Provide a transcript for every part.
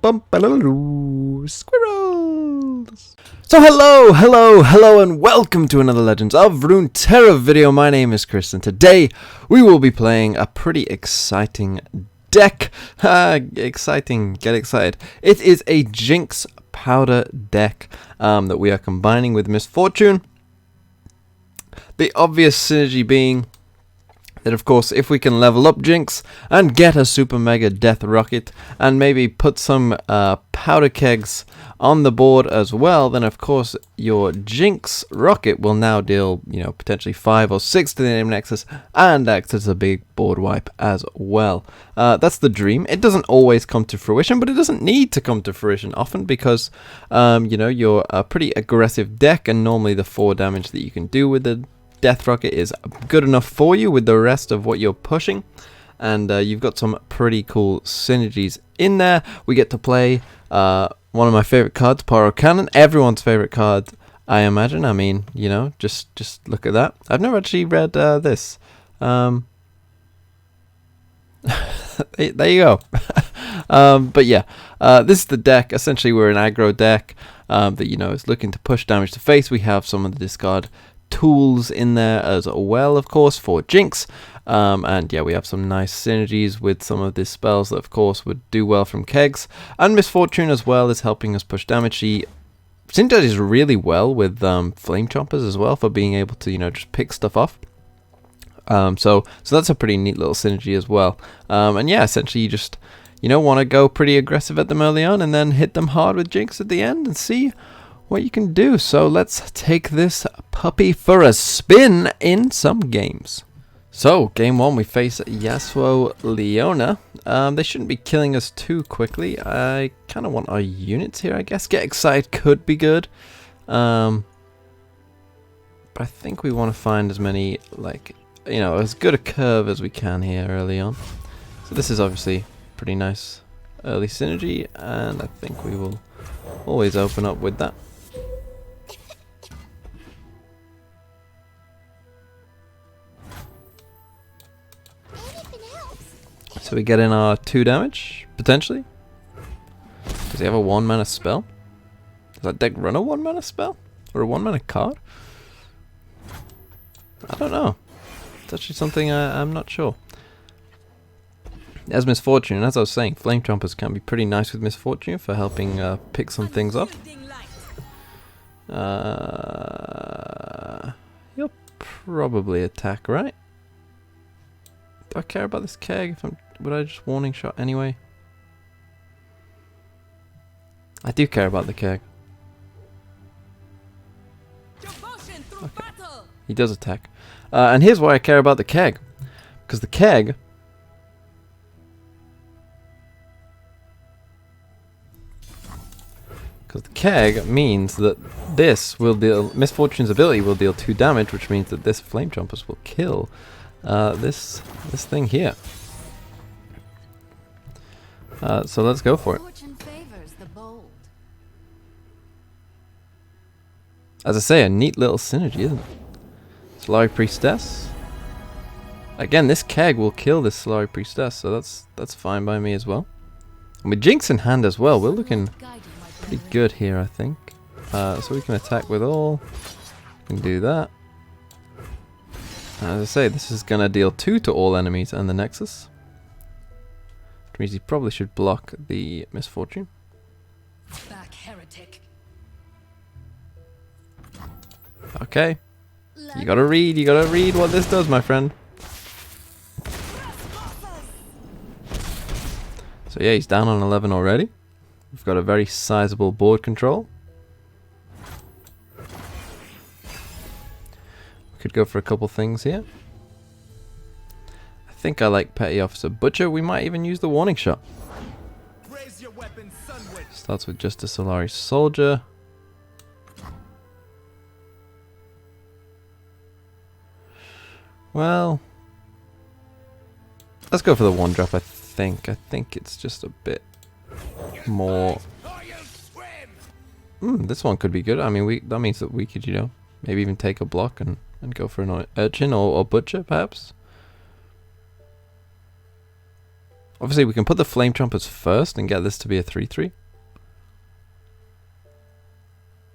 Squirrels! So hello, and welcome to another Legends of Runeterra video. My name is Chris, and today we will be playing a pretty exciting deck. Exciting, get excited. It is a Jinx powder deck that we are combining with Miss Fortune. The obvious synergy being that, of course, if we can level up Jinx and get a super mega death rocket and maybe put some powder kegs on the board as well, then of course your Jinx rocket will now deal, potentially 5 or 6 to the enemy nexus and act as a big board wipe as well. That's the dream. It doesn't always come to fruition, but it doesn't need to come to fruition often because, you're a pretty aggressive deck, and normally the 4 damage that you can do with the Death Rocket is good enough for you with the rest of what you're pushing, and you've got some pretty cool synergies in there. We get to play one of my favorite cards, Pyro Cannon, everyone's favorite card, I imagine. I mean, just look at that. I've never actually read this. There you go. But yeah, this is the deck. Essentially, we're an aggro deck that is looking to push damage to face. We have some of the discard tools in there as well, of course, for Jinx, and yeah, we have some nice synergies with some of these spells that of course would do well from kegs, and Miss Fortune as well is helping us push damage. She synergizes really well with flame chompers as well for being able to just pick stuff off. So that's a pretty neat little synergy as well, and yeah, essentially you just want to go pretty aggressive at them early on and then hit them hard with Jinx at the end and see what you can do. So let's take this puppy for a spin in some games. So game 1, we face Yasuo Leona. They shouldn't be killing us too quickly. I kind of want our units here, I guess. Get excited could be good, but I think we want to find as many, as good a curve as we can here early on. So this is obviously pretty nice early synergy, and I think we will always open up with that. So we get in our 2 damage, potentially. Does he have a 1 mana spell? Does that deck run a 1 mana spell? Or a 1 mana card? I don't know. It's actually something I'm not sure. As Miss Fortune, as I was saying, Flame Chompers can be pretty nice with Miss Fortune for helping pick some things up. He'll probably attack, right? Do I care about this keg? Would I just warning shot anyway? I do care about the keg. Okay. He does attack. And here's why I care about the keg. Because the keg means that this will deal, Miss Fortune's ability will deal 2 damage, which means that this Flame Chompers will kill this thing here. So let's go for it. As I say, a neat little synergy, isn't it? Solari Priestess. Again, this keg will kill this Solari Priestess, so that's fine by me as well. And with Jinx in hand as well, we're looking pretty good here, I think. So we can attack with all. We can do that. As I say, this is going to deal 2 to all enemies and the Nexus. Which means he probably should block the Miss Fortune. Back, heretic. Okay. You gotta read what this does, my friend. So yeah, he's down on 11 already. We've got a very sizable board control. Could go for a couple things here. I think I like Petty Officer Butcher. We might even use the warning shot. Starts with just a Solari Soldier. Well, let's go for the 1-drop, I think. I think it's just a bit more. This one could be good. I mean, that means that we could, maybe even take a block and go for an Urchin or Butcher, perhaps. Obviously, we can put the Flame Trumpets first and get this to be a 3-3.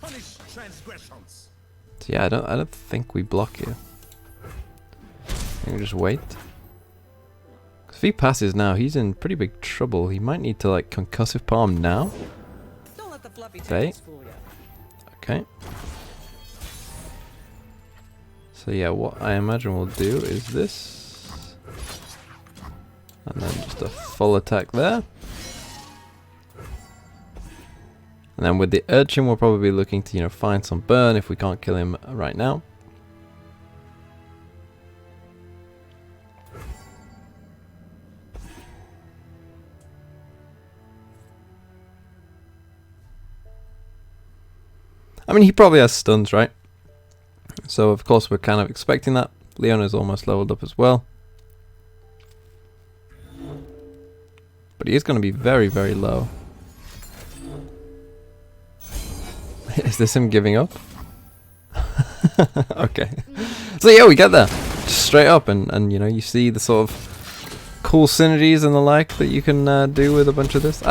Punish transgressions. So yeah, I don't think we block here. I think we just wait. 'Cause if he passes now, he's in pretty big trouble. He might need to like concussive palm now. Don't let the fluffy Okay. tails fool ya. Okay. So yeah, what I imagine we'll do is this. And then just a full attack there. And then with the Urchin, we'll probably be looking to, find some burn if we can't kill him right now. I mean, he probably has stuns, right? So, of course, we're kind of expecting that. Leona's almost leveled up as well. But he is going to be very, very low. Is this him giving up? Okay. So yeah, we get there. Just straight up and you see the sort of cool synergies and the like that you can do with a bunch of this.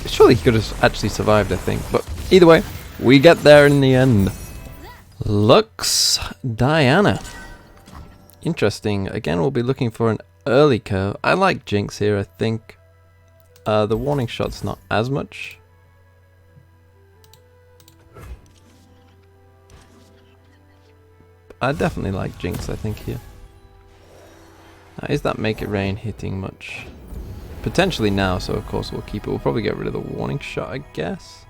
Surely he could have actually survived, I think. But either way, we get there in the end. Lux Diana. Interesting. Again, we'll be looking for an early curve. I like Jinx here, I think. The warning shot's not as much. I definitely like Jinx, I think, here. Now, is that Make It Rain hitting much? Potentially now, so of course we'll keep it. We'll probably get rid of the warning shot, I guess.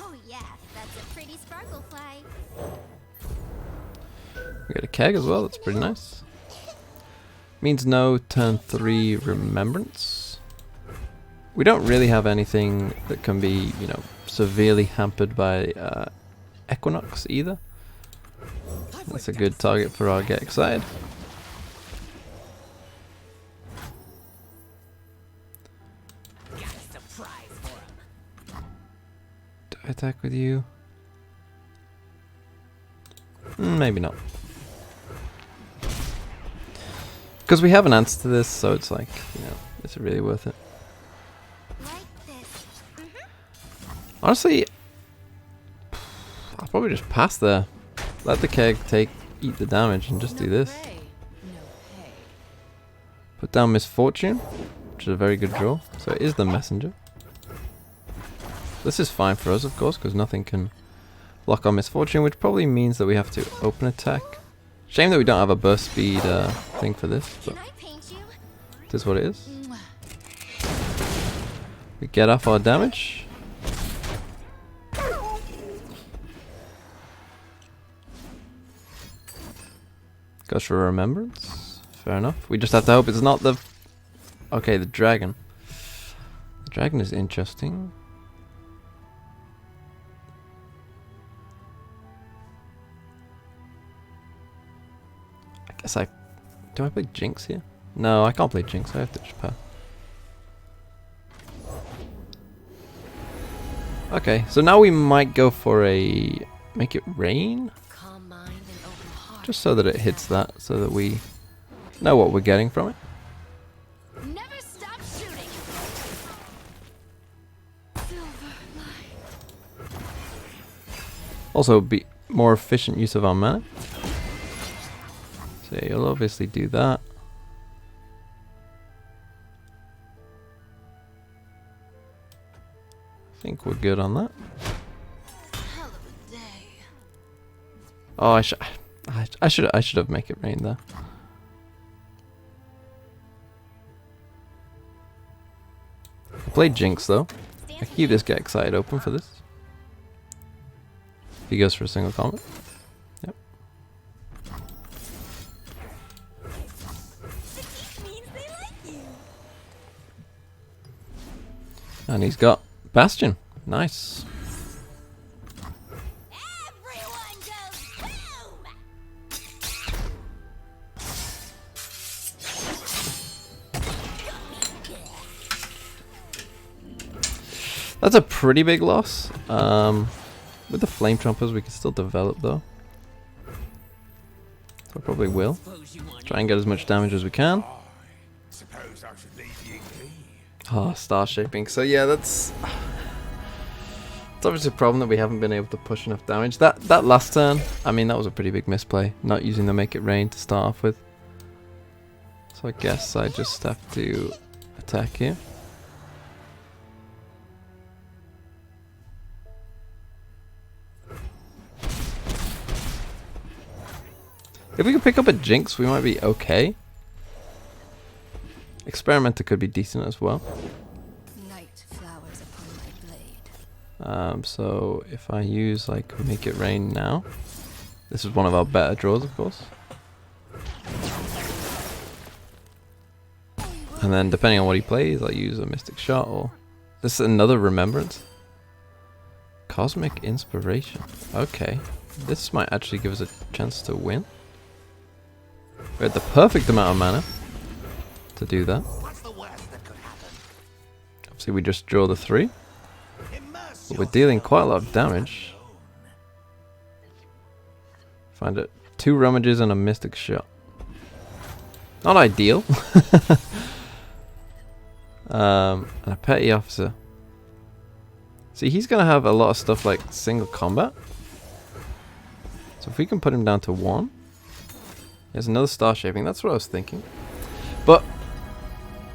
Oh yeah, that's a pretty sparkle fly. We got a keg as well, that's pretty nice. Means no turn 3 Remembrance. We don't really have anything that can be, severely hampered by Equinox either. That's a good target for our Get Excited. Got a surprise for him. Do I attack with you? Maybe not. Because we have an answer to this, so it's like, is it really worth it? Like this. Honestly, I'll probably just pass there. Let the keg eat the damage and just do this. Put down Misfortune, which is a very good draw. So it is the messenger. This is fine for us, of course, because nothing can block our Misfortune, which probably means that we have to open attack. Shame that we don't have a burst speed thing for this, but Can I paint you? it is what it is. We get off our damage. Goes for Remembrance. Fair enough. We just have to hope it's not the... Okay, the dragon. The dragon is interesting. I guess I... Do I play Jinx here? No, I can't play Jinx. I have to just pass. Okay, so now we might go for a... Make It Rain? Calm mind and open heart. Just so that it hits that, so that we know what we're getting from it. Never stop shooting. Silver light. Also, be more efficient use of our mana. So yeah, you'll obviously do that. I think we're good on that. Hell of a day. Oh, I should have Make It Rain there. I played Jinx though. I can keep this Get Excited open for this. If he goes for a single combat. Yep. Means they like you. And he's got Bastion. Nice. Everyone goes boom. That's a pretty big loss. With the Flame Trumpers, we can still develop though. So I probably will. Suppose you want Try and get as much damage as we can. Suppose I should leave Oh, star shaping. So yeah, that's... It's obviously a problem that we haven't been able to push enough damage. That last turn, I mean, that was a pretty big misplay. Not using the Make It Rain to start off with. So I guess I just have to attack here. If we could pick up a Jinx, we might be okay. Experimenter could be decent as well. Night flowers upon my blade. So if I use like Make It Rain now, this is one of our better draws, of course. And then depending on what he plays, I use a Mystic Shot or this is another Remembrance. Cosmic Inspiration. Okay, this might actually give us a chance to win. We had the perfect amount of mana to do that. What's the worst that could happen? Obviously, we just draw the 3. Immerse But we're dealing quite a lot of damage. Find it 2 Rummages and a Mystic Shot. Not ideal. And a Petty Officer. See, he's going to have a lot of stuff like single combat. So if we can put him down to 1. There's another star shaping. That's what I was thinking. But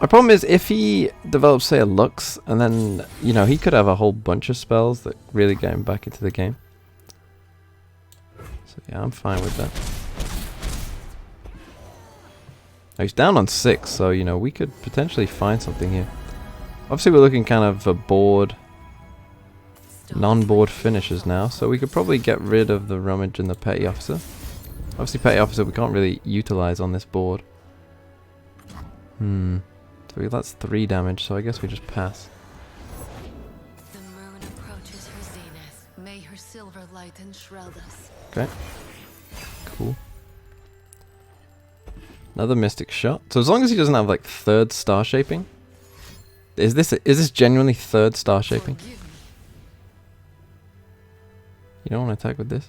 my problem is if he develops, say, a Lux, and then, you know, he could have a whole bunch of spells that really get him back into the game. So yeah, I'm fine with that. Now, he's down on 6, so, you know, we could potentially find something here. Obviously, we're looking kind of for board, non-board finishes now, so we could probably get rid of the Rummage and the Petty Officer. Obviously, Petty Officer we can't really utilize on this board. So that's 3 damage, so I guess we just pass. The moon approaches her zenith. May her silver light enshroud us. Okay. Cool. Another Mystic Shot. So as long as he doesn't have like 3rd star shaping. Is this genuinely 3rd star shaping? Forgive me. You don't want to attack with this?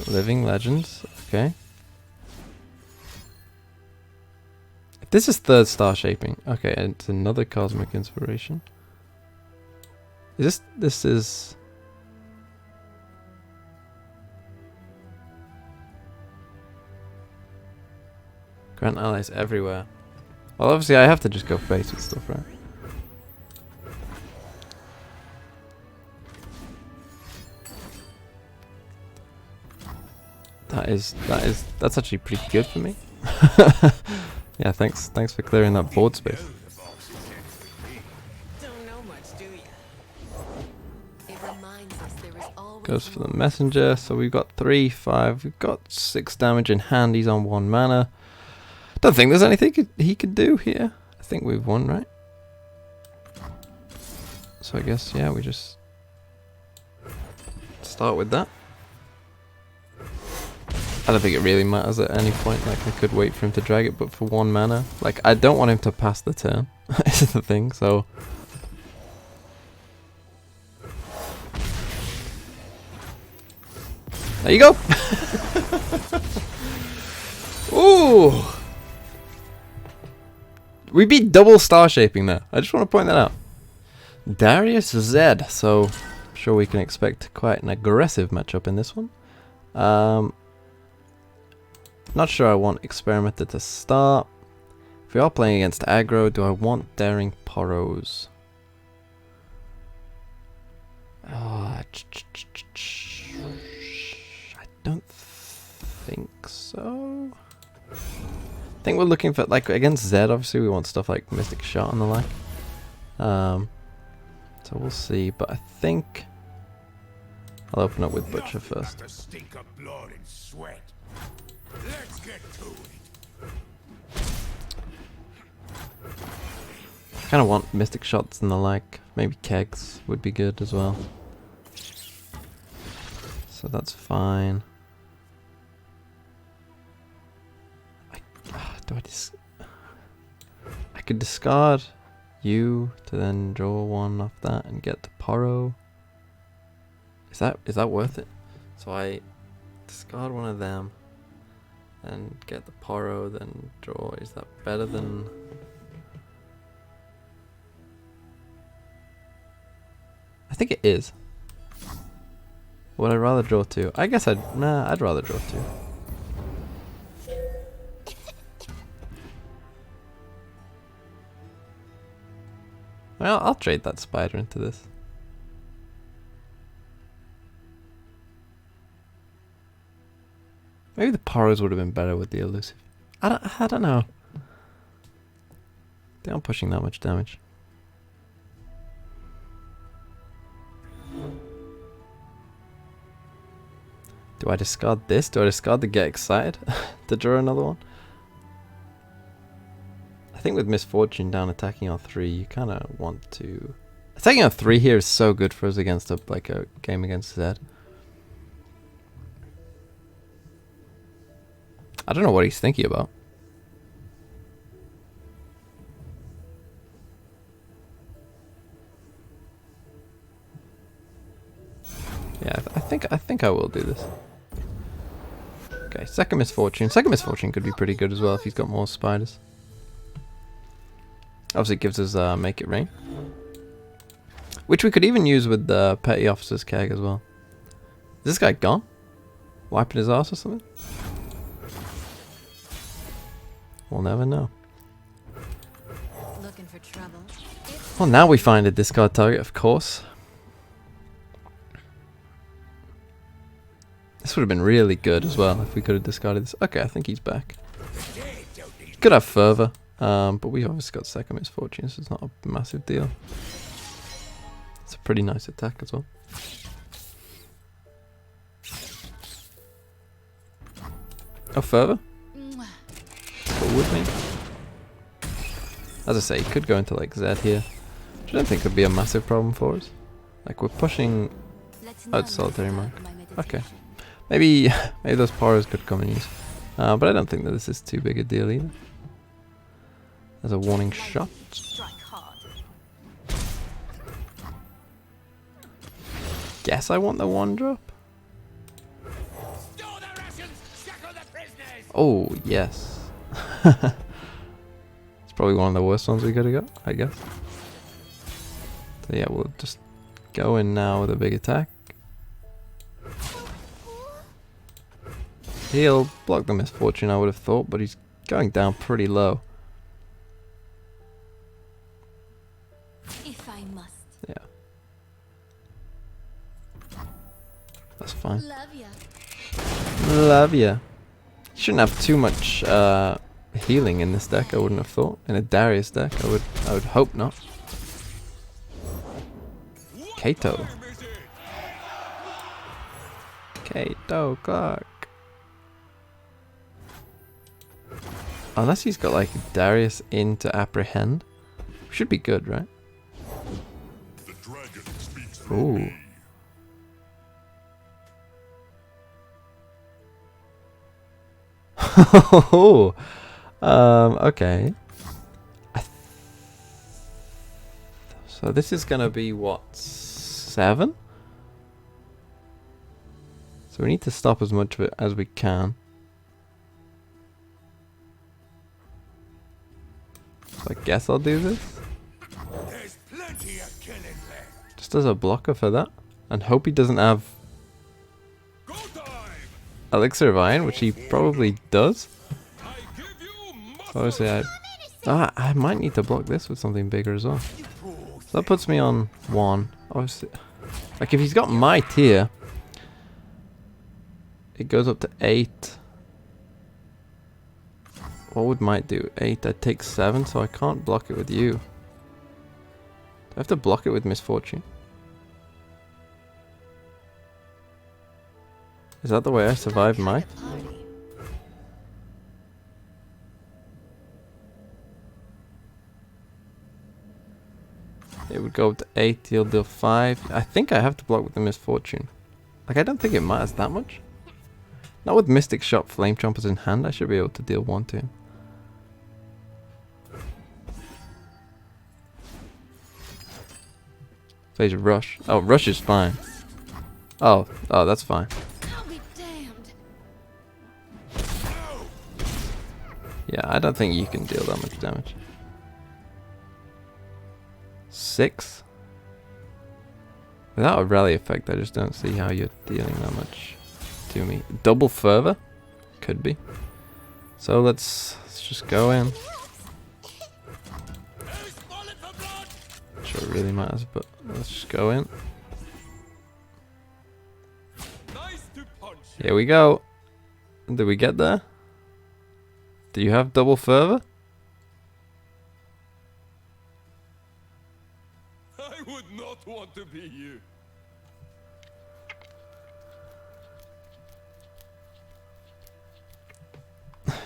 Living Legends, okay. If this is 3rd star shaping, okay, and it's another Cosmic Inspiration. This is... Grant allies everywhere. Well, obviously I have to just go face with stuff, right? That's actually pretty good for me. Yeah, thanks for clearing that board space. Don't know much, do ya? It reminds us there is always Goes for the more. messenger, so we've got 3, 5, we've got 6 damage in hand, he's on 1 mana. Don't think there's anything he could do here. I think we've won, right? So I guess, yeah, we just start with that. I don't think it really matters at any point, like I could wait for him to drag it, but for 1 mana, like I don't want him to pass the turn, is the thing, so... There you go! Ooh! We beat double star shaping there, I just want to point that out. Darius Z, so I'm sure we can expect quite an aggressive matchup in this one. Not sure I want Experimenter to start. If we are playing against Aggro, do I want Daring Poros? I don't think so. I think we're looking for, like, against Zed, obviously we want stuff like Mystic Shot and the like. So we'll see, but I think I'll open up with Butcher first. The stink of blood and sweat. Let's get to it. Kind of want Mystic Shots and the like. Maybe Kegs would be good as well. So that's fine. I could discard you to then draw 1 off that and get to Poro. Is that worth it? So I discard one of them, and get the Poro, then draw. Is that better than... I think it is. Would I rather draw 2? I guess I'd rather draw 2. Well, I'll trade that spider into this. Maybe the Poros would have been better with the elusive. I don't know. They aren't pushing that much damage. Do I discard this? Do I discard the get excited to draw another one? I think with Misfortune down attacking on 3, you kind of want to... Attacking on 3 here is so good for us against a game against Zed. I don't know what he's thinking about. Yeah, I think I will do this. Okay, second Misfortune. Second Misfortune could be pretty good as well if he's got more spiders. Obviously it gives us Make It Rain. Which we could even use with the Petty Officer's Keg as well. Is this guy gone? Wiping his ass or something? We'll never know. Looking for trouble. Well, now we find a discard target, of course. This would have been really good as well if we could have discarded this. Okay, I think he's back. Could have further, but we obviously got second Misfortune, so it's not a massive deal. It's a pretty nice attack as well. Oh, further? With me. As I say, he could go into like Z here, which I don't think would be a massive problem for us. Like we're pushing out Solitary Mark. Okay, maybe those Poros could come in use, but I don't think that this is too big a deal either. There's a warning shot. Guess I want the 1-drop. Oh yes. It's probably one of the worst ones we could have got, I guess. So yeah, we'll just go in now with a big attack. He'll block the Misfortune, I would have thought, but he's going down pretty low. If I must. Yeah. That's fine. Love ya. Love ya. Shouldn't have too much healing in this deck, I wouldn't have thought. In a Darius deck, I would hope not. Kato. Kato Clark. Unless he's got like Darius into Apprehend. Should be good, right? Ooh. Okay. So this is gonna be what, 7? So we need to stop as much of it as we can. So I guess I'll do this. There's plenty of killing left. Just as a blocker for that. And hope he doesn't have Go time. Elixir of Iron, which he probably does. I give you So obviously I might need to block this with something bigger as well. So that puts me on 1. Obviously, like if he's got Might here, it goes up to 8. What would Might do? 8, I'd take 7, so I can't block it with you. Do I have to block it with Misfortune? Is that the way I survive Might? It would go up to 8, he'll deal 5. I think I have to block with the Misfortune. Like, I don't think it matters that much. Not with Mystic Shot Flame Chompers in hand, I should be able to deal 1 to him. So he's Rush. Oh, Rush is fine. Oh, that's fine. I'll be damned. I don't think you can deal that much damage. 6? Without a rally effect, I just don't see how you're dealing that much to me. Double fervor? Could be. So let's just go in. Not sure it really matters, but let's just go in. Here we go. Did we get there? Do you have double fervor? I would not want to be you.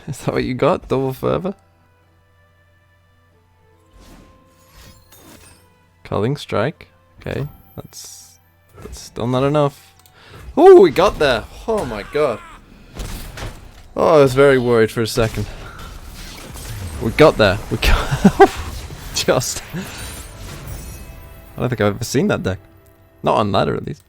Is that what you got? Double fervor? Culling strike. Okay, that's still not enough. Oh, we got there! Oh my god. Oh, I was very worried for a second. We got there. We got just. I don't think I've ever seen that deck. Not on ladder, at least.